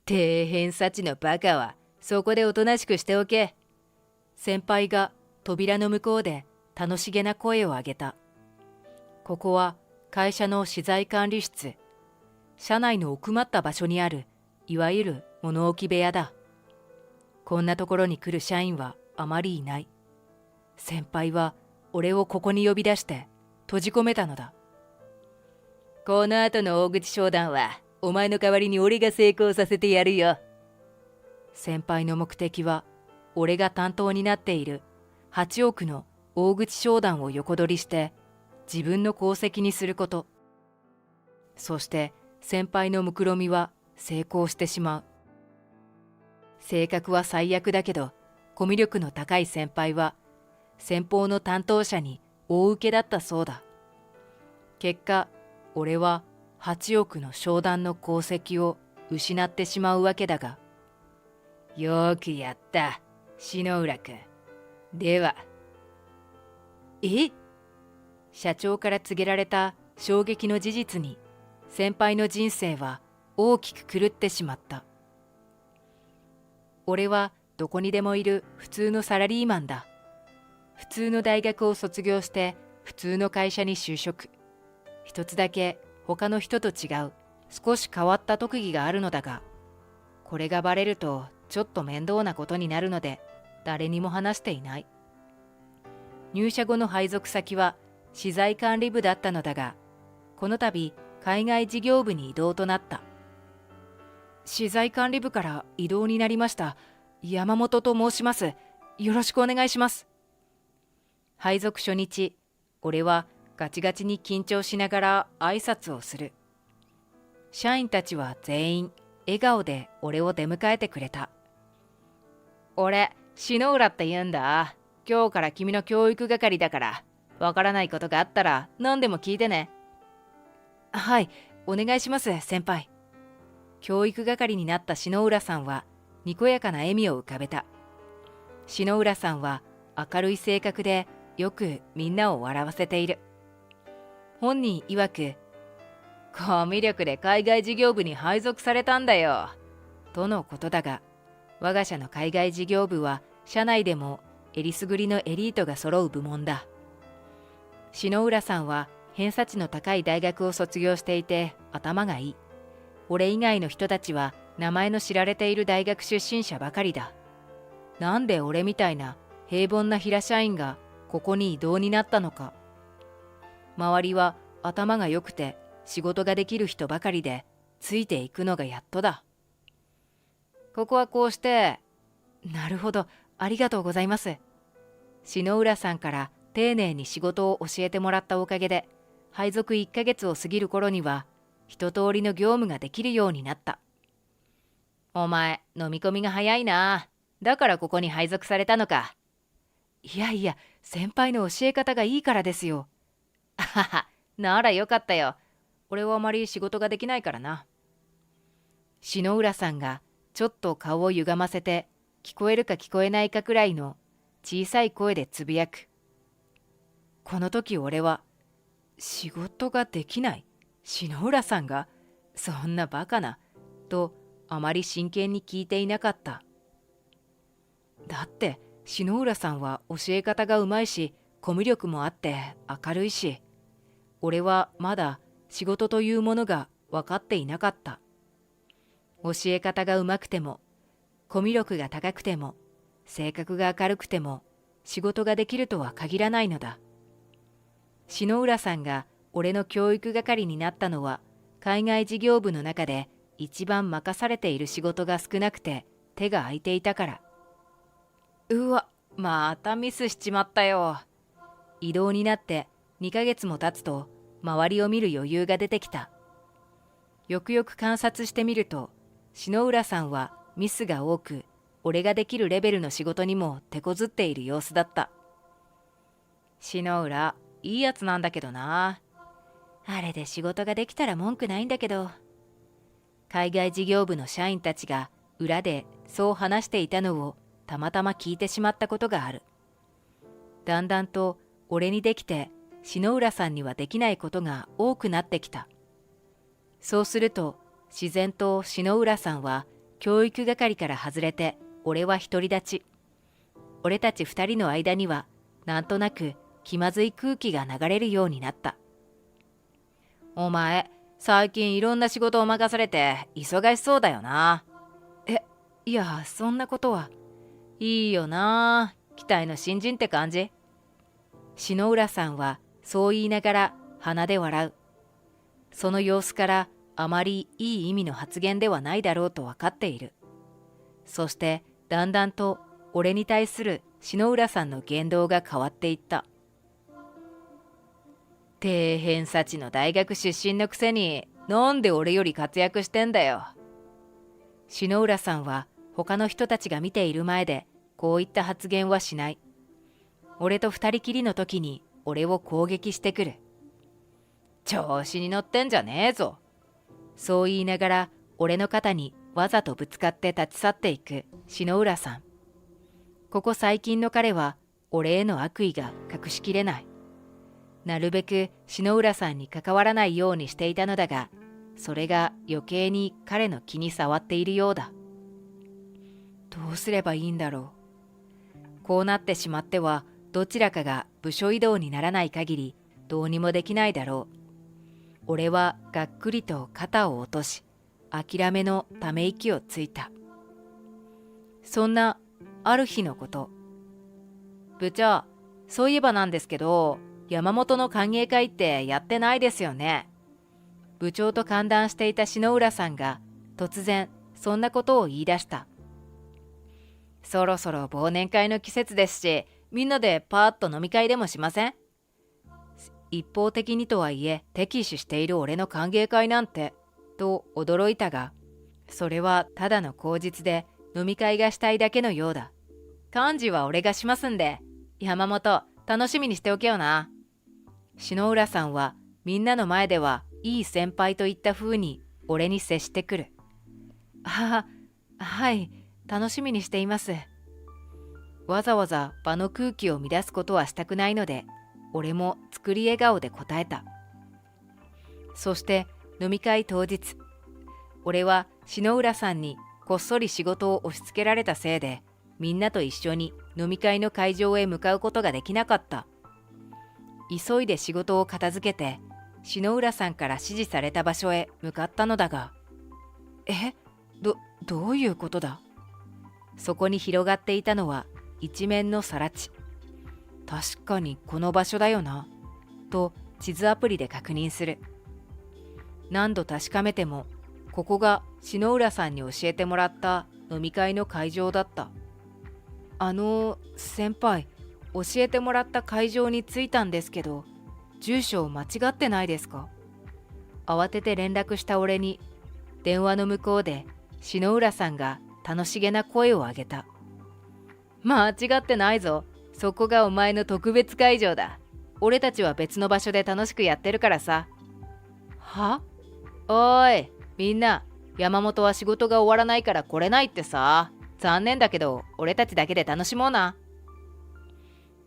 底辺幸のバカはそこでおとなしくしておけ。先輩が扉の向こうで楽しげな声を上げた。ここは会社の資材管理室。社内の奥まった場所にある、いわゆる物置部屋だ。こんなところに来る社員はあまりいない。先輩は俺をここに呼び出して閉じ込めたのだ。この後の大口商談はお前の代わりに俺が成功させてやるよ。先輩の目的は俺が担当になっている8億の大口商談を横取りして自分の功績にすること。そして先輩の目論見は成功してしまう。性格は最悪だけどコミュ力の高い先輩は先方の担当者に大受けだったそうだ。結果俺は8億の商談の功績を失ってしまうわけだが。よーくやった篠浦君。では。社長から告げられた衝撃の事実に先輩の人生は大きく狂ってしまった。俺はどこにでもいる普通のサラリーマンだ。普通の大学を卒業して普通の会社に就職。一つだけ他の人と違う少し変わった特技があるのだが、これがバレるとちょっと面倒なことになるので誰にも話していない。入社後の配属先は資材管理部だったのだが、この度海外事業部に異動となった。資材管理部から異動になりました山本と申します。よろしくお願いします。配属初日、俺はガチガチに緊張しながら挨拶をする。社員たちは全員笑顔で俺を出迎えてくれた。俺、篠浦って言うんだ。今日から君の教育係だから、わからないことがあったら何でも聞いてね。はい、お願いします、先輩。教育係になった篠浦さんは、にこやかな笑みを浮かべた。篠浦さんは明るい性格で、よくみんなを笑わせている。本人曰く、コミュ力で海外事業部に配属されたんだよ。とのことだが、我が社の海外事業部は、社内でもえりすぐりのエリートが揃う部門だ。篠浦さんは偏差値の高い大学を卒業していて頭がいい。俺以外の人たちは名前の知られている大学出身者ばかりだ。なんで俺みたいな平凡な平社員がここに異動になったのか。周りは頭が良くて仕事ができる人ばかりでついていくのがやっとだ。ここはこうして。なるほど、ありがとうございます。篠浦さんから丁寧に仕事を教えてもらったおかげで、配属1ヶ月を過ぎる頃には、一通りの業務ができるようになった。お前、飲み込みが早いな。だからここに配属されたのか。いやいや、先輩の教え方がいいからですよ。あはは、ならよかったよ。俺はあまり仕事ができないからな。篠浦さんがちょっと顔を歪ませて、聞こえるか聞こえないかくらいの小さい声でつぶやく。この時俺は、仕事ができない篠浦さんがそんなバカな、とあまり真剣に聞いていなかった。だって篠浦さんは教え方がうまいし、コミュ力もあって明るいし、俺はまだ仕事というものが分かっていなかった。教え方がうまくても、コミュ力が高くても、性格が明るくても、仕事ができるとは限らないのだ。篠浦さんが俺の教育係になったのは、海外事業部の中で一番任されている仕事が少なくて手が空いていたから。うわ、またミスしちまったよ。異動になって2ヶ月も経つと、周りを見る余裕が出てきた。よくよく観察してみると、篠浦さんはミスが多く、俺ができるレベルの仕事にも手こずっている様子だった。篠浦、いいやつなんだけどな。あれで仕事ができたら文句ないんだけど。海外事業部の社員たちが裏でそう話していたのをたまたま聞いてしまったことがある。だんだんと俺にできて篠浦さんにはできないことが多くなってきた。そうすると自然と篠浦さんは教育係から外れて俺は独り立ち。俺たち二人の間にはなんとなく気まずい空気が流れるようになった。お前、最近いろんな仕事を任されて忙しそうだよな。いや、そんなことは。いいよな。期待の新人って感じ。篠浦さんはそう言いながら鼻で笑う。その様子からあまりいい意味の発言ではないだろうと分かっている。そしてだんだんと俺に対する篠浦さんの言動が変わっていった。底辺さちの大学出身のくせになんで俺より活躍してんだよ。篠浦さんは他の人たちが見ている前でこういった発言はしない。俺と二人きりの時に俺を攻撃してくる。調子に乗ってんじゃねえぞ。そう言いながら俺の肩にわざとぶつかって立ち去っていく篠浦さん。ここ最近の彼は俺への悪意が隠しきれない。なるべく篠浦さんに関わらないようにしていたのだが、それが余計に彼の気に障っているようだ。どうすればいいんだろう。こうなってしまってはどちらかが部署異動にならない限りどうにもできないだろう。俺はがっくりと肩を落とし、諦めのため息をついた。そんなある日のこと。部長、そういえばなんですけど、山本の歓迎会ってやってないですよね。部長と歓談していた篠浦さんが突然そんなことを言い出した。そろそろ忘年会の季節ですし、みんなでパーッと飲み会でもしません？一方的にとはいえ敵視している俺の歓迎会なんて、と驚いたが、それはただの口実で飲み会がしたいだけのようだ。幹事は俺がしますんで、山本、楽しみにしておけよな。篠浦さんはみんなの前ではいい先輩といった風に俺に接してくる。はい、楽しみにしています。わざわざ場の空気を乱すことはしたくないので、俺も作り笑顔で答えた。そして飲み会当日、俺は篠浦さんにこっそり仕事を押し付けられたせいで、みんなと一緒に飲み会の会場へ向かうことができなかった。急いで仕事を片付けて、篠浦さんから指示された場所へ向かったのだが、どういうことだ？そこに広がっていたのは一面の更地。確かにこの場所だよな、と地図アプリで確認する。何度確かめても、ここが篠浦さんに教えてもらった飲み会の会場だった。先輩、教えてもらった会場に着いたんですけど、住所間違ってないですか？慌てて連絡した俺に、電話の向こうで篠浦さんが楽しげな声を上げた。間違ってないぞ。そこがお前の特別会場だ。俺たちは別の場所で楽しくやってるからさ。は？おーい、みんな、山本は仕事が終わらないから来れないってさ。残念だけど、俺たちだけで楽しもうな。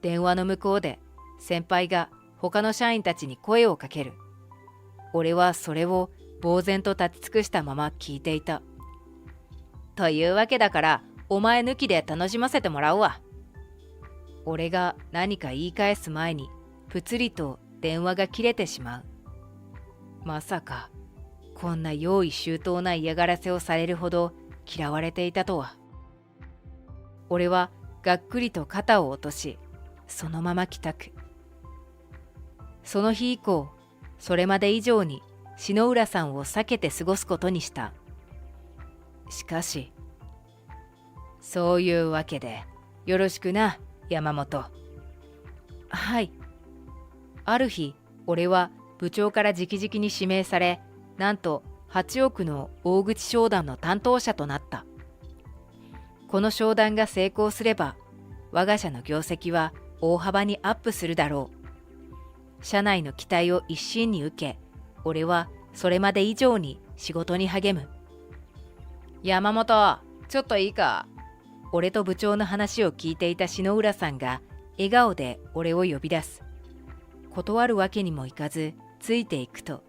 電話の向こうで先輩が他の社員たちに声をかける。俺はそれを呆然と立ち尽くしたまま聞いていた。というわけだから、お前抜きで楽しませてもらうわ。俺が何か言い返す前にぷつりと電話が切れてしまう。まさかこんな用意周到な嫌がらせをされるほど嫌われていたとは。俺はがっくりと肩を落とし、そのまま帰宅。その日以降、それまで以上に篠浦さんを避けて過ごすことにした。しかし、そういうわけでよろしくな、山本。はい。ある日、俺は部長から直々に指名され、なんと8億の大口商談の担当者となった。この商談が成功すれば、我が社の業績は大幅にアップするだろう。社内の期待を一身に受け、俺はそれまで以上に仕事に励む。山本、ちょっといいか。俺と部長の話を聞いていた篠浦さんが笑顔で俺を呼び出す。断るわけにもいかずついていくと、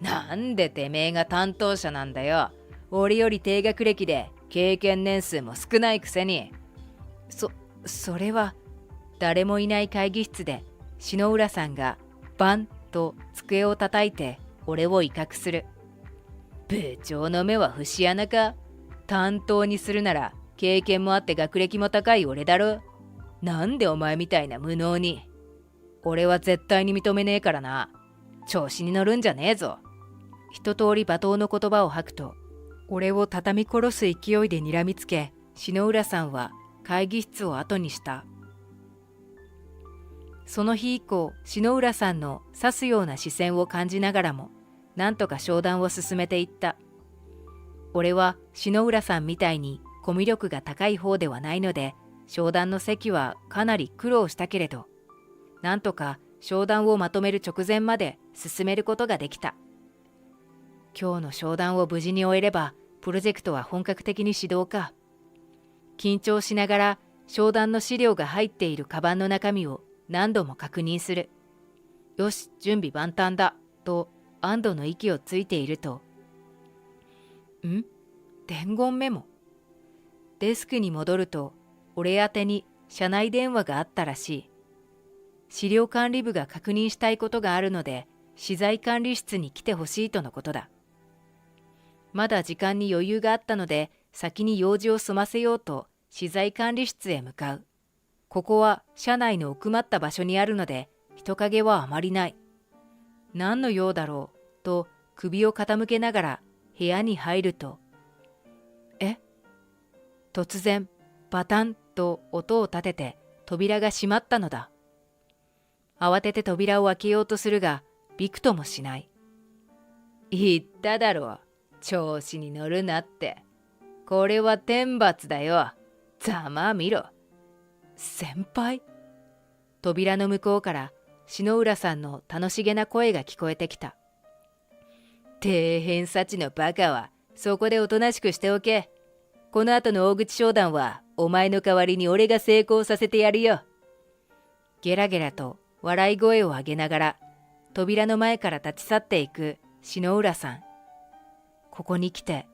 なんでてめえが担当者なんだよ。俺より低学歴で経験年数も少ないくせに。それは、誰もいない会議室で篠浦さんがバンと机を叩いて俺を威嚇する。部長の目は節穴か。担当にするなら経験もあって学歴も高い俺だろ。なんでお前みたいな無能に。俺は絶対に認めねえからな。調子に乗るんじゃねえぞ。一通り罵倒の言葉を吐くと、俺を畳み殺す勢いで睨みつけ、篠浦さんは会議室を後にした。その日以降、篠浦さんの刺すような視線を感じながらも、なんとか商談を進めていった。俺は篠浦さんみたいにコミュ力が高い方ではないので、商談の席はかなり苦労したけれど、なんとか商談をまとめる直前まで進めることができた。今日の商談を無事に終えれば、プロジェクトは本格的に始動か。緊張しながら商談の資料が入っているカバンの中身を何度も確認する。よし、準備万端だ、と安堵の息をついていると、伝言メモ。デスクに戻ると、俺宛てに社内電話があったらしい。資料管理部が確認したいことがあるので、資材管理室に来てほしいとのことだ。まだ時間に余裕があったので、先に用事を済ませようと資材管理室へ向かう。ここは社内の奥まった場所にあるので、人影はあまりない。何の用だろうと首を傾けながら部屋に入ると、突然バタンと音を立てて扉が閉まったのだ。慌てて扉を開けようとするが、びくともしない。言っただろう、調子に乗るなって。これは天罰だよ。ざまみろ。先輩？扉の向こうから篠浦さんの楽しげな声が聞こえてきた。底辺幸のバカはそこでおとなしくしておけ。この後の大口商談はお前の代わりに俺が成功させてやるよ。ゲラゲラと笑い声を上げながら扉の前から立ち去っていく篠浦さん。ここに来て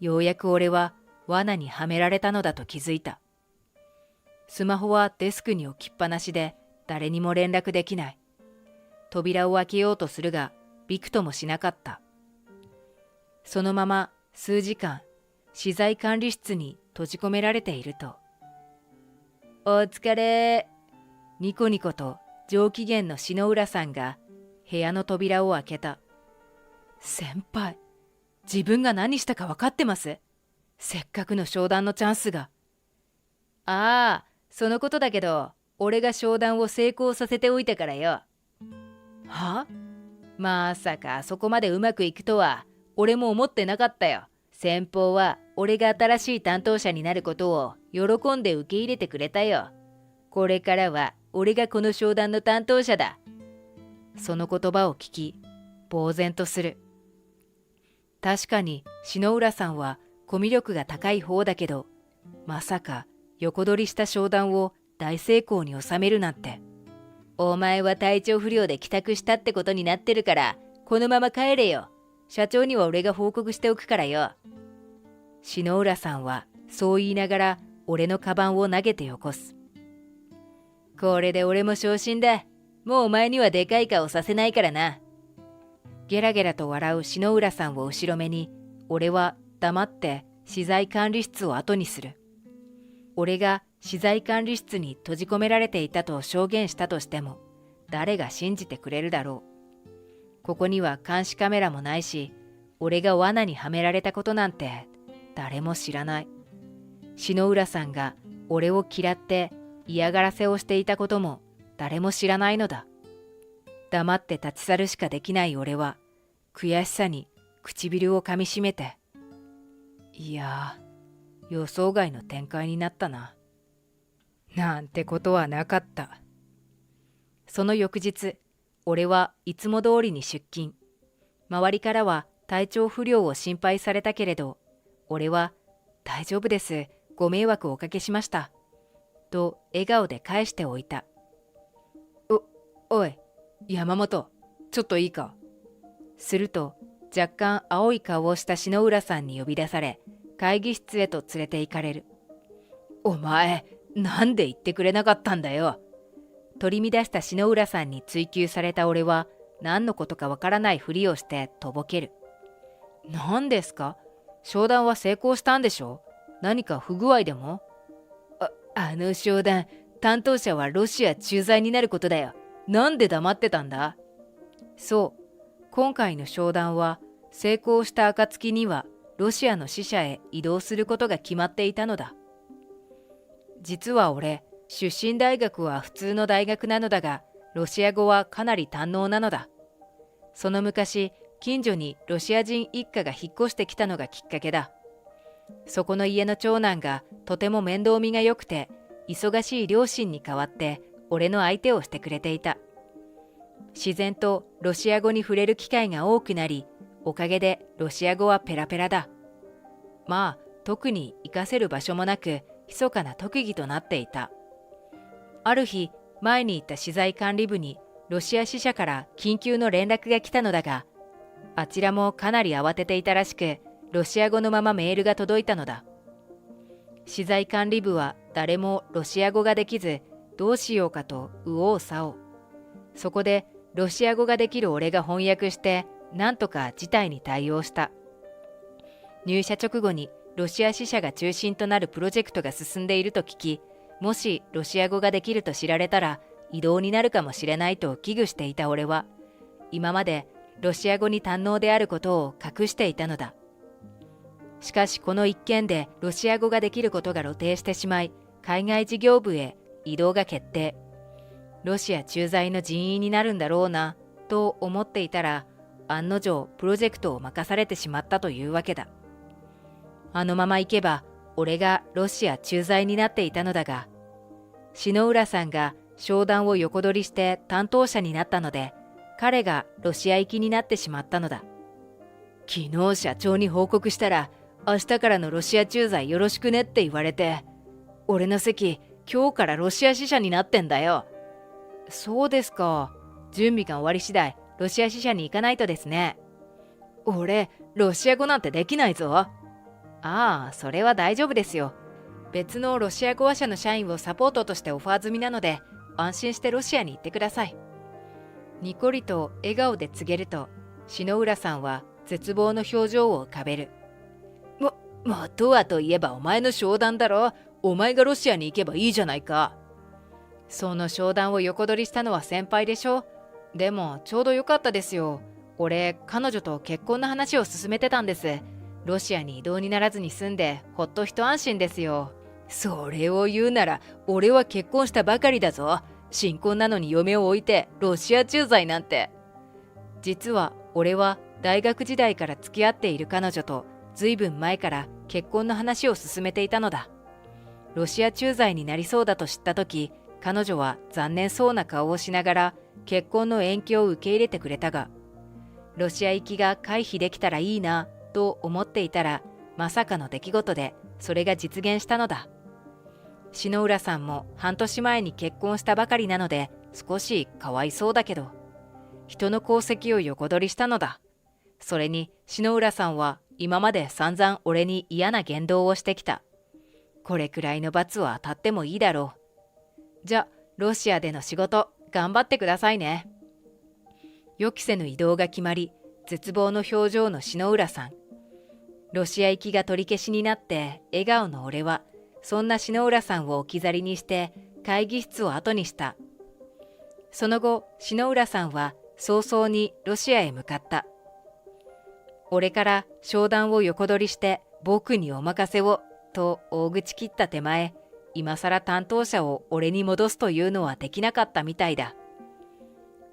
ようやく俺は罠にはめられたのだと気づいた。スマホはデスクに置きっぱなしで誰にも連絡できない。扉を開けようとするがびくともしなかった。そのまま数時間資材管理室に閉じ込められていると、お疲れ。ニコニコと上機嫌の篠浦さんが部屋の扉を開けた。先輩、自分が何したか分かってます？せっかくの商談のチャンスが。ああ、そのことだけど、俺が商談を成功させておいたからよ。は？まさかあそこまでうまくいくとは俺も思ってなかったよ。先方は俺が新しい担当者になることを喜んで受け入れてくれたよ。これからは俺がこの商談の担当者だ。その言葉を聞き、呆然とする。確かに篠浦さんはコミュ力が高い方だけど、まさか横取りした商談を大成功に収めるなんて。お前は体調不良で帰宅したってことになってるから、このまま帰れよ。社長には俺が報告しておくからよ。篠浦さんはそう言いながら俺のカバンを投げてよこす。これで俺も昇進だ。もうお前にはでかい顔させないからな。ゲラゲラと笑う篠浦さんを後ろめに、俺は黙って資材管理室を後にする。俺が資材管理室に閉じ込められていたと証言したとしても、誰が信じてくれるだろう。ここには監視カメラもないし、俺が罠にはめられたことなんて誰も知らない。篠浦さんが俺を嫌って嫌がらせをしていたことも誰も知らないのだ。黙って立ち去るしかできない俺は、悔しさに唇をかみしめて、いやー、予想外の展開になったな。なんてことはなかった。その翌日、俺はいつも通りに出勤。周りからは体調不良を心配されたけれど、俺は大丈夫です、ご迷惑をおかけしました。と笑顔で返しておいた。おい、山本、ちょっといいか。すると、若干青い顔をした篠浦さんに呼び出され、会議室へと連れて行かれる。お前、なんで言ってくれなかったんだよ。取り乱した篠浦さんに追及された俺は、何のことかわからないふりをしてとぼける。何ですか？商談は成功したんでしょ？何か不具合でも？あの商談、担当者はロシア駐在になることだよ。なんで黙ってたんだ？そう、今回の商談は成功した暁にはロシアの支社へ移動することが決まっていたのだ。実は俺、出身大学は普通の大学なのだが、ロシア語はかなり堪能なのだ。その昔、近所にロシア人一家が引っ越してきたのがきっかけだ。そこの家の長男がとても面倒見が良くて、忙しい両親に代わって俺の相手をしてくれていた。自然とロシア語に触れる機会が多くなり、おかげでロシア語はペラペラだ。まあ、特に活かせる場所もなく、密かな特技となっていた。ある日、前に行った資材管理部にロシア支社から緊急の連絡が来たのだが、あちらもかなり慌てていたらしく、ロシア語のままメールが届いたのだ。資材管理部は誰もロシア語ができず、どうしようかと右往左往。そこでロシア語ができる俺が翻訳して、なんとか事態に対応した。入社直後にロシア支社が中心となるプロジェクトが進んでいると聞き、もしロシア語ができると知られたら異動になるかもしれないと危惧していた俺は、今までロシア語に堪能であることを隠していたのだ。しかしこの一件でロシア語ができることが露呈してしまい、海外事業部へ移動が決定。ロシア駐在の人員になるんだろうなと思っていたら、案の定プロジェクトを任されてしまったというわけだ。あのまま行けば俺がロシア駐在になっていたのだが、篠浦さんが商談を横取りして担当者になったので、彼がロシア行きになってしまったのだ。昨日社長に報告したら、明日からのロシア駐在よろしくねって言われて、俺の席今日からロシア支社になってんだよ。そうですか。準備が終わり次第ロシア支社に行かないとですね。俺ロシア語なんてできないぞ。ああ、それは大丈夫ですよ。別のロシア語話者の社員をサポートとしてオファー済みなので、安心してロシアに行ってください。にこりと笑顔で告げると、篠浦さんは絶望の表情を浮かべる。元はといえばお前の商談だろ。お前がロシアに行けばいいじゃないか。その商談を横取りしたのは先輩でしょ。でもちょうどよかったですよ。俺、彼女と結婚の話を進めてたんです。ロシアに異動にならずに済んでほっと一安心ですよ。それを言うなら俺は結婚したばかりだぞ。新婚なのに嫁を置いてロシア駐在なんて。実は俺は大学時代から付き合っている彼女とずいぶん前から結婚の話を進めていたのだ。ロシア駐在になりそうだと知った時、彼女は残念そうな顔をしながら結婚の延期を受け入れてくれたが、ロシア行きが回避できたらいいなと思っていたら、まさかの出来事でそれが実現したのだ。篠浦さんも半年前に結婚したばかりなので少しかわいそうだけど、人の功績を横取りしたのだ。それに篠浦さんは今まで散々俺に嫌な言動をしてきた。これくらいの罰は当たってもいいだろう。じゃ、ロシアでの仕事頑張ってくださいね。予期せぬ移動が決まり、絶望の表情の篠浦さん。ロシア行きが取り消しになって笑顔の俺は、そんな篠浦さんを置き去りにして会議室を後にした。その後、篠浦さんは早々にロシアへ向かった。俺から商談を横取りして僕にお任せをと大口切った手前、今さら担当者を俺に戻すというのはできなかったみたいだ。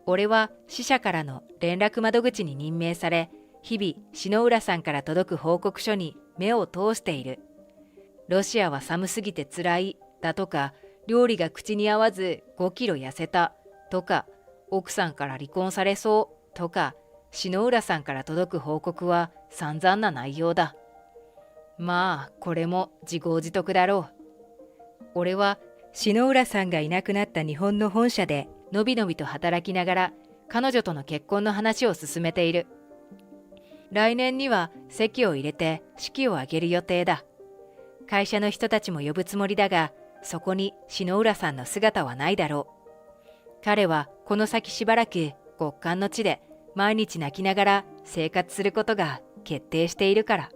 俺は支社からの連絡窓口に任命され、日々篠浦さんから届く報告書に目を通している。ロシアは寒すぎてつらいだとか、料理が口に合わず5キロ痩せたとか、奥さんから離婚されそうとか、篠浦さんから届く報告は散々な内容だ。まあこれも自業自得だろう。俺は篠浦さんがいなくなった日本の本社でのびのびと働きながら彼女との結婚の話を進めている。来年には籍を入れて式を挙げる予定だ。会社の人たちも呼ぶつもりだが、そこに篠浦さんの姿はないだろう。彼はこの先しばらく極寒の地で毎日泣きながら生活することが決定しているから。